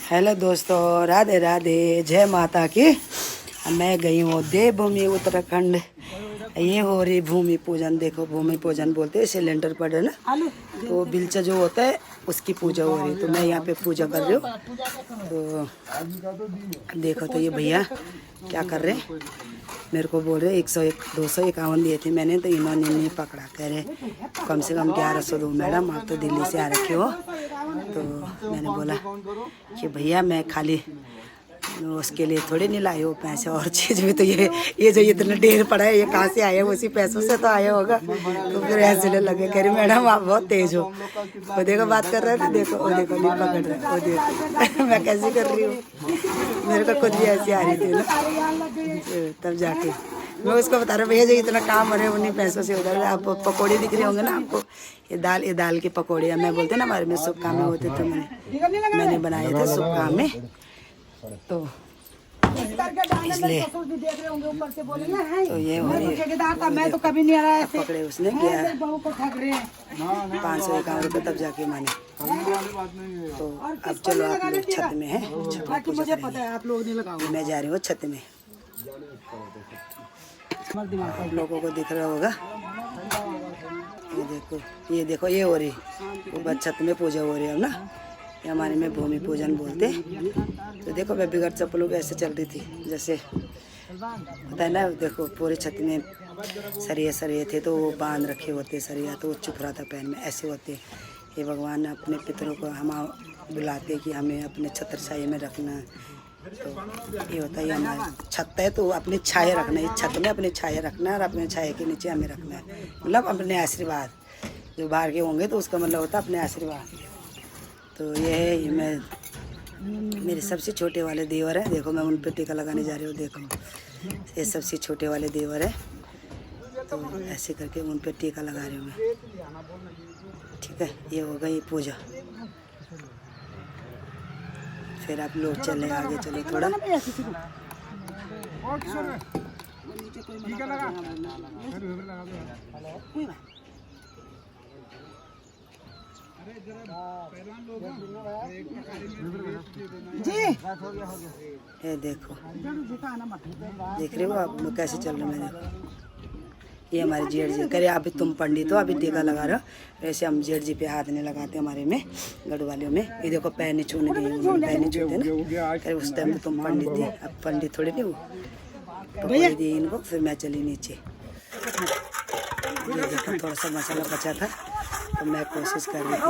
Hello दोस्तों, राधे राधे, जय माता की। मैं गई हूँ देवभूमि उत्तराखंड। ये हो रही भूमि पूजन। देखो, भूमि पूजन बोलते हैं, सिलेंडर पड़े ना, तो बिलचा जो होता है उसकी पूजा हो रही है। तो मैं यहाँ पे पूजा कर रही हूँ। तो देखो, तो ये भैया क्या कर रहे हैं, मेरे को बोल रहे 251 दिए थे मैंने, तो इन्होंने नहीं पकड़ा। कह रहे कम से कम 1100 दो मैडम, आप तो दिल्ली से आ रखे हो। तो मैंने बोला कि भैया मैं खाली उसके लिए थोड़ी नहीं लाई हो पैसे, और चीज़ भी। तो ये जो इतना ढेर पड़ा है, ये कहाँ से आया, उसी पैसों से तो आया होगा। तो फिर ऐसे लगे, कह रही मैडम आप बहुत तेज हो। वो देखो बात कर रहे थे, देखो वो देखो नहीं पकड़ रहे, वो देखो मैं कैसी कर रही हूँ। मेरे को खुद भी ऐसी आ रही थी ना, तब जाके मैं उसको बता रहा भैया जो इतना काम हो रहा है उन्हीं पैसों से उधर। आप पकौड़े दिख रहे होंगे ना आपको, ये दाल के पकौड़े। मैं बोलते ना हमारे में शुभ काम में होते, तो मैंने बनाए थे शुभ काम में। तो इसलिए तो ये हो रही है। मैं तो कभी नहीं आ रहा पकड़े उसने किया 551 रुपये, तब जाके माने। तो अब चलो आप लोग छत में हैं, मुझे पता है आप लोग नहीं लगाओगे। मैं जा रही हूँ छत में, आप लोगों को दिख रहा होगा। ये देखो ये हो रही, ऊपर छत में पूजा हो रही है ना, ये हमारे में भूमि पूजन बोलते। तो देखो मैं बिगड़ चप्पलों पे ऐसे चल रही थी, जैसे पता है ना। देखो पूरे छत में सरिये थे, तो वो बांध रखे होते सरिया, तो वो चुप रहा था पैर में, ऐसे होते। ये भगवान अपने पितरों को हम बुलाते कि हमें अपने छत्रछाया में रखना। तो ये होता है, हमारा छत है तो अपनी छाया रखना है, छत में अपनी छाया रखना है, और अपने छाया के नीचे हमें रखना है, मतलब अपने आशीर्वाद। जो बाहर के होंगे तो उसका मतलब होता है अपने आशीर्वाद। तो ये है, ये मैं मेरे सबसे छोटे वाले देवर हैं। देखो मैं उन पर टीका लगाने जा रही हूँ। देखो ये सबसे छोटे वाले देवर है, तो ऐसे करके उन पर टीका लगा रही हूँ मैं। ठीक है, ये हो गई पूजा। फिर आप लोग चले आगे, चलो थोड़ा। जी ये देखो, देख रहे हो आप कैसे चल रहे हैं। देखो ये हमारे जेठ जी करे, अभी तुम पंडित हो, अभी टीका लगा रहे हो। वैसे हम जेठ जी पे हाथ नहीं लगाते हमारे में, गढ़वालियों में। ये देखो पैर नहीं छूने दिए, पैर नहीं छूते ना। करे उस टाइम तो तुम पंडित थे, अब पंडित थोड़े नहीं हो। पकौड़े दिए इनको, फिर मैं चली नीचे। ये देखो थोड़ा सा मसाला बचा था, तो मैं कोशिश कर रही थी।